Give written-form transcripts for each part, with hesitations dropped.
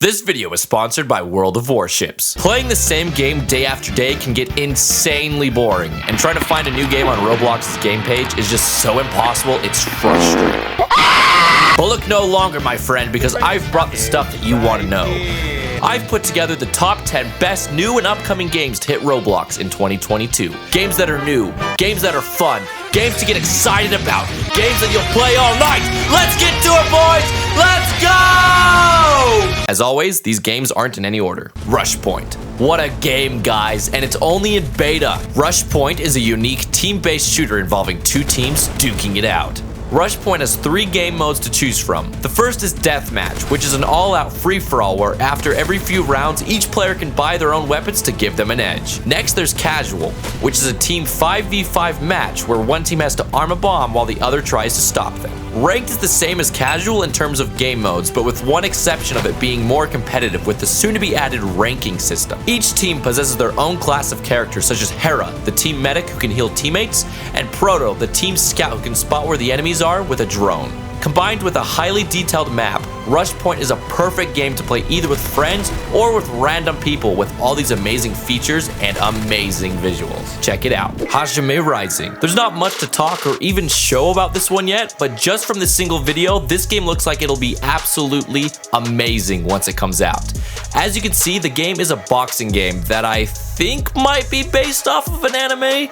This video is sponsored by World of Warships. Playing the same game day after day can get insanely boring, and trying to find a new game on Roblox's game page is just so impossible, it's frustrating. But look no longer, my friend, because I've brought the stuff that you want to know. I've put together the top 10 best new and upcoming games to hit Roblox in 2022. Games that are new, games that are fun, games to get excited about, games that you'll play all night. Let's get to it, boys! Let's go! As always, these games aren't in any order. Rush Point. What a game, guys, and it's only in beta. Rush Point is a unique team-based shooter involving two teams duking it out. Rush Point has 3 game modes to choose from. The first is Deathmatch, which is an all-out free-for-all where after every few rounds, each player can buy their own weapons to give them an edge. Next, there's Casual, which is a team 5v5 match where one team has to arm a bomb while the other tries to stop them. Ranked is the same as Casual in terms of game modes, but with one exception of it being more competitive with the soon-to-be-added ranking system. Each team possesses their own class of characters, such as Hera, the team medic who can heal teammates, and Proto, the team scout who can spot where the enemies are with a drone. Combined with a highly detailed map, Rush Point is a perfect game to play either with friends or with random people with all these amazing features and amazing visuals. Check it out. Hajime Rising. There's not much to talk or even show about this one yet, but just from this single video, this game looks like it'll be absolutely amazing once it comes out. As you can see, the game is a boxing game that I think might be based off of an anime.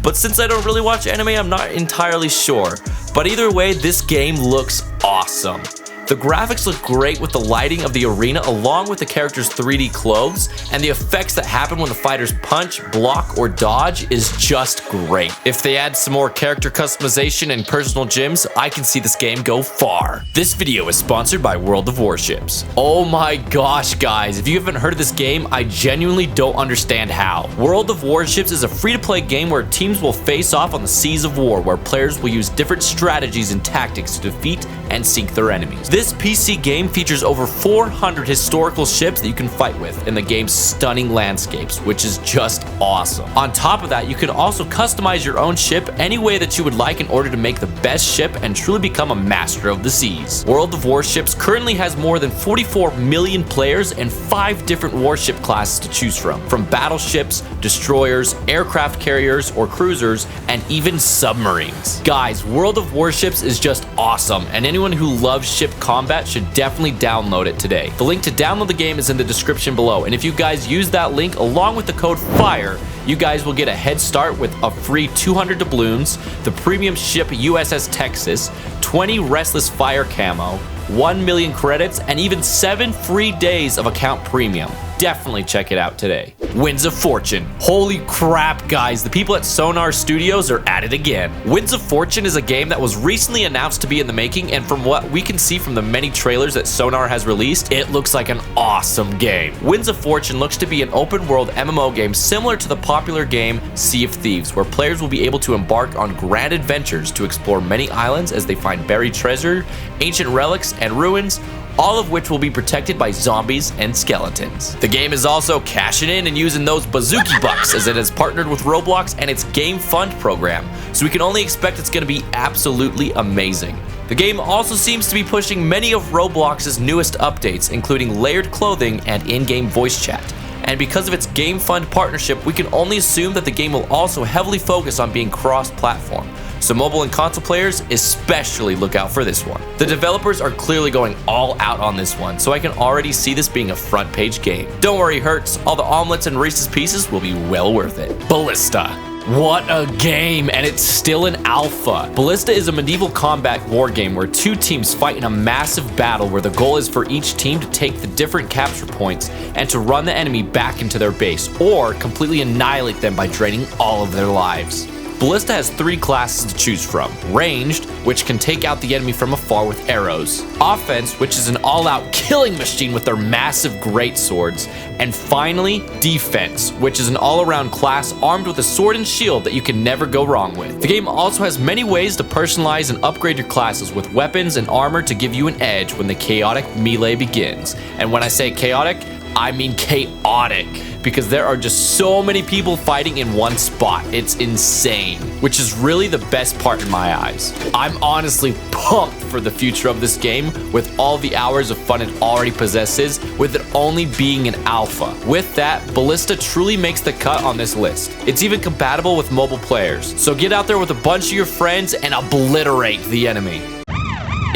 But since I don't really watch anime, I'm not entirely sure. But either way, this game looks awesome. The graphics look great with the lighting of the arena along with the characters' 3D clothes, and the effects that happen when the fighters punch, block, or dodge is just great. If they add some more character customization and personal gyms, I can see this game go far. This video is sponsored by World of Warships. Oh my gosh, guys, if you haven't heard of this game, I genuinely don't understand how. World of Warships is a free-to-play game where teams will face off on the seas of war, where players will use different strategies and tactics to defeat and sink their enemies. This PC game features over 400 historical ships that you can fight with in the game's stunning landscapes, which is just awesome. On top of that, you can also customize your own ship any way that you would like in order to make the best ship and truly become a master of the seas. World of Warships currently has more than 44 million players and 5 different warship classes to choose from battleships, destroyers, aircraft carriers or cruisers, and even submarines. Guys, World of Warships is just awesome, and anyone who loves ship combat should definitely download it today. The link to download the game is in the description below, and if you guys use that link along with the code FIRE, you guys will get a head start with a free 200 doubloons, the premium ship USS Texas, 20 Restless fire camo, 1 million credits, and even 7 free days of account premium. Definitely check it out today. Winds of Fortune. Holy crap, guys, the people at Sonar Studios are at it again. Winds of Fortune is a game that was recently announced to be in the making, and from what we can see from the many trailers that Sonar has released, it looks like an awesome game. Winds of Fortune looks to be an open-world MMO game similar to the popular game Sea of Thieves, where players will be able to embark on grand adventures to explore many islands as they find buried treasure, ancient relics, and ruins, all of which will be protected by zombies and skeletons. The game is also cashing in and using those bazooki bucks as it has partnered with Roblox and its Game Fund program, so we can only expect it's going to be absolutely amazing. The game also seems to be pushing many of Roblox's newest updates, including layered clothing and in-game voice chat. And because of its Game Fund partnership, we can only assume that the game will also heavily focus on being cross-platform. So mobile and console players especially look out for this one. The developers are clearly going all out on this one, so I can already see this being a front page game. Don't worry, Hertz, all the omelets and Reese's Pieces will be well worth it. Ballista. What a game, and it's still in alpha. Ballista is a medieval combat war game where 2 teams fight in a massive battle where the goal is for each team to take the different capture points and to run the enemy back into their base, or completely annihilate them by draining all of their lives. Ballista has 3 classes to choose from. Ranged, which can take out the enemy from afar with arrows. Offense, which is an all-out killing machine with their massive greatswords. And finally, Defense, which is an all-around class armed with a sword and shield that you can never go wrong with. The game also has many ways to personalize and upgrade your classes with weapons and armor to give you an edge when the chaotic melee begins. And when I say chaotic, I mean chaotic, because there are just so many people fighting in one spot. It's insane, which is really the best part in my eyes. I'm honestly pumped for the future of this game with all the hours of fun it already possesses, with it only being an alpha. With that, Ballista truly makes the cut on this list. It's even compatible with mobile players, so get out there with a bunch of your friends and obliterate the enemy.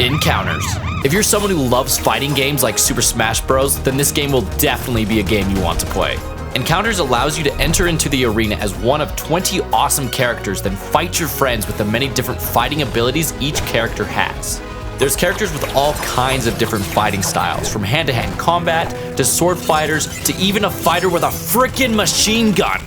Encounters. If you're someone who loves fighting games like Super Smash Bros, then this game will definitely be a game you want to play. Encounters allows you to enter into the arena as one of 20 awesome characters, then fight your friends with the many different fighting abilities each character has. There's characters with all kinds of different fighting styles, from hand-to-hand combat, to sword fighters, to even a fighter with a frickin' machine gun.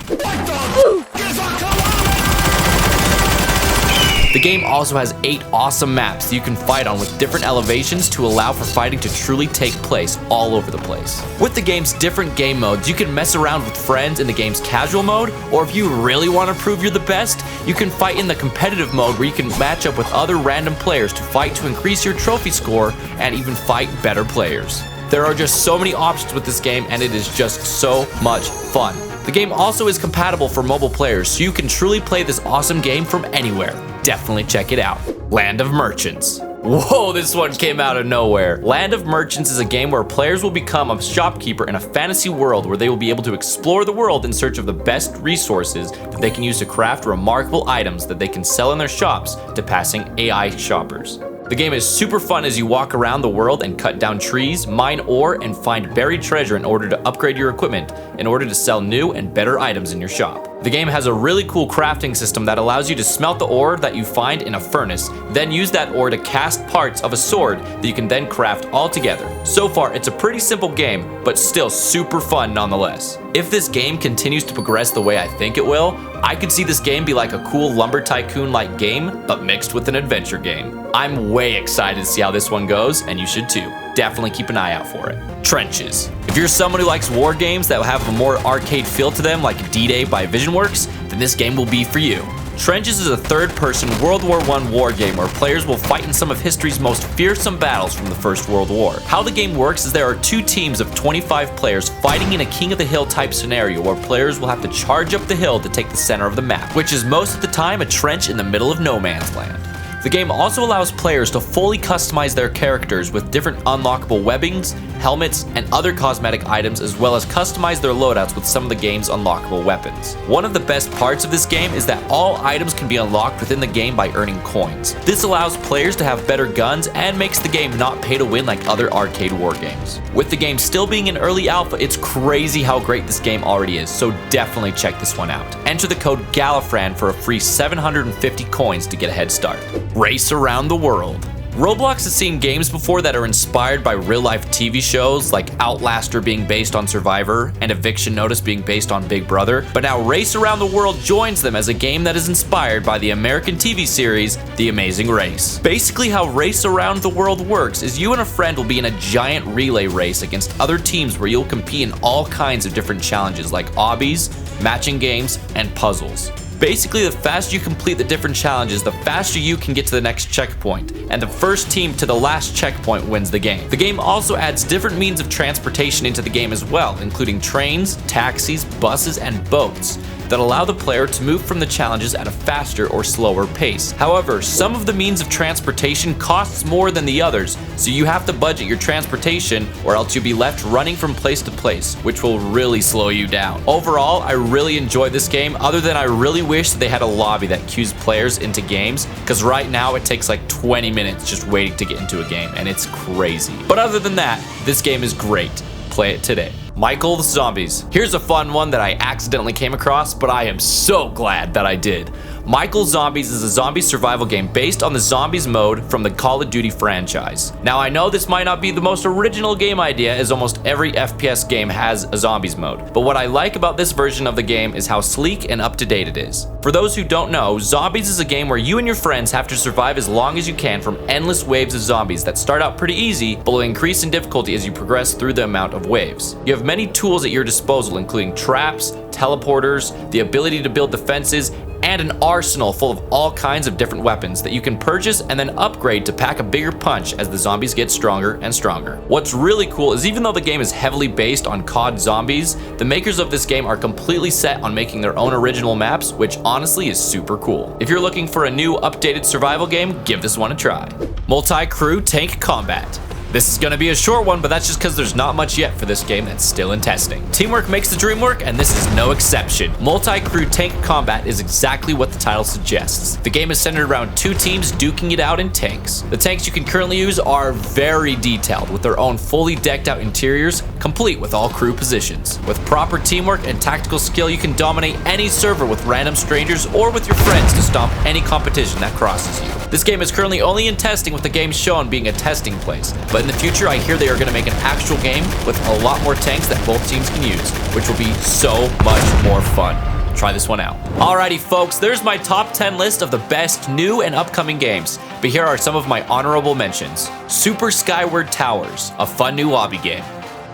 The game also has 8 awesome maps that you can fight on with different elevations to allow for fighting to truly take place all over the place. With the game's different game modes, you can mess around with friends in the game's casual mode, or if you really want to prove you're the best, you can fight in the competitive mode where you can match up with other random players to fight to increase your trophy score and even fight better players. There are just so many options with this game, and it is just so much fun. The game also is compatible for mobile players, so you can truly play this awesome game from anywhere. Definitely check it out. Land of Merchants. Whoa, this one came out of nowhere. Land of Merchants is a game where players will become a shopkeeper in a fantasy world where they will be able to explore the world in search of the best resources that they can use to craft remarkable items that they can sell in their shops to passing AI shoppers. The game is super fun as you walk around the world and cut down trees, mine ore, and find buried treasure in order to upgrade your equipment in order to sell new and better items in your shop. The game has a really cool crafting system that allows you to smelt the ore that you find in a furnace, then use that ore to cast parts of a sword that you can then craft all together. So far, it's a pretty simple game, but still super fun nonetheless. If this game continues to progress the way I think it will, I could see this game be like a cool Lumber Tycoon-like game, but mixed with an adventure game. I'm way excited to see how this one goes, and you should too. Definitely keep an eye out for it. Trenches. If you're someone who likes war games that will have a more arcade feel to them, like D-Day by VisionWorks, then this game will be for you. Trenches is a third-person World War I war game where players will fight in some of history's most fearsome battles from the First World War. How the game works is there are 2 teams of 25 players fighting in a King of the Hill type scenario where players will have to charge up the hill to take the center of the map, which is most of the time a trench in the middle of no man's land. The game also allows players to fully customize their characters with different unlockable webbings, helmets, and other cosmetic items, as well as customize their loadouts with some of the game's unlockable weapons. One of the best parts of this game is that all items can be unlocked within the game by earning coins. This allows players to have better guns and makes the game not pay to win like other arcade war games. With the game still being in early alpha, it's crazy how great this game already is, so definitely check this one out. Enter the code Galifran for a free 750 coins to get a head start. Race around the world. Roblox has seen games before that are inspired by real-life TV shows, like Outlaster being based on Survivor and Eviction Notice being based on Big Brother, but now Race Around the World joins them as a game that is inspired by the American TV series The Amazing Race. Basically, how Race Around the World works is you and a friend will be in a giant relay race against other teams where you'll compete in all kinds of different challenges like obbies, matching games, and puzzles. Basically, the faster you complete the different challenges, the faster you can get to the next checkpoint, and the first team to the last checkpoint wins the game. The game also adds different means of transportation into the game as well, including trains, taxis, buses, and boats that allow the player to move from the challenges at a faster or slower pace. However, some of the means of transportation costs more than the others, so you have to budget your transportation or else you'll be left running from place to place, which will really slow you down. Overall, I really enjoy this game, other than I really wish that they had a lobby that queues players into games, because right now it takes like 20 minutes just waiting to get into a game, and it's crazy. But other than that, this game is great. Play it today. Michael the Zombies. Here's a fun one that I accidentally came across, but I am so glad that I did. Michael Zombies is a zombie survival game based on the Zombies mode from the Call of Duty franchise. Now, I know this might not be the most original game idea, as almost every FPS game has a Zombies mode, but what I like about this version of the game is how sleek and up-to-date it is. For those who don't know, Zombies is a game where you and your friends have to survive as long as you can from endless waves of zombies that start out pretty easy, but will increase in difficulty as you progress through the amount of waves. You have many tools at your disposal, including traps, teleporters, the ability to build defenses, and an arsenal full of all kinds of different weapons that you can purchase and then upgrade to pack a bigger punch as the zombies get stronger and stronger. What's really cool is even though the game is heavily based on COD zombies, the makers of this game are completely set on making their own original maps, which honestly is super cool. If you're looking for a new updated survival game, give this one a try. Multi-crew tank combat. This is going to be a short one, but that's just because there's not much yet for this game that's still in testing. Teamwork makes the dream work, and this is no exception. Multi-crew tank combat is exactly what the title suggests. The game is centered around two teams duking it out in tanks. The tanks you can currently use are very detailed, with their own fully decked out interiors, complete with all crew positions. With proper teamwork and tactical skill, you can dominate any server with random strangers or with your friends to stomp any competition that crosses you. This game is currently only in testing, with the game shown being a testing place, but in the future I hear they are going to make an actual game with a lot more tanks that both teams can use, which will be so much more fun. Try this one out. Alrighty folks, there's my top 10 list of the best new and upcoming games, but here are some of my honorable mentions. Super Skyward Towers, a fun new lobby game.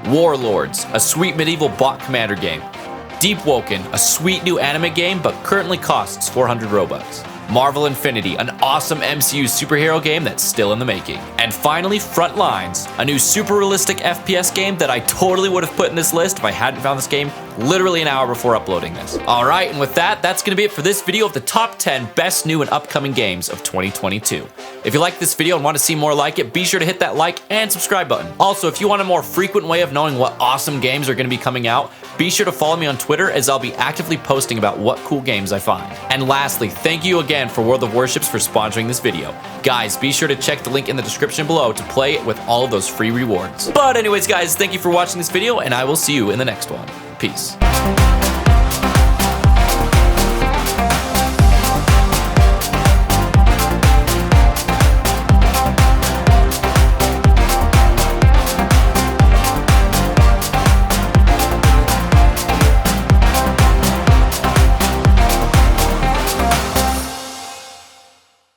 Warlords, a sweet medieval bot commander game. Deep Woken, a sweet new anime game but currently costs 400 Robux. Marvel Infinity, an awesome MCU superhero game that's still in the making. And finally, Frontlines, a new super realistic FPS game that I totally would have put in this list if I hadn't found this game literally an hour before uploading this. Alright, and with that, that's going to be it for this video of the top 10 best new and upcoming games of 2022. If you like this video and want to see more like it, be sure to hit that like and subscribe button. Also, if you want a more frequent way of knowing what awesome games are going to be coming out, be sure to follow me on Twitter, as I'll be actively posting about what cool games I find. And lastly, thank you again for World of Warships for sponsoring this video. Guys, be sure to check the link in the description below to play with all of those free rewards. But anyways guys, thank you for watching this video, and I will see you in the next one. Peace.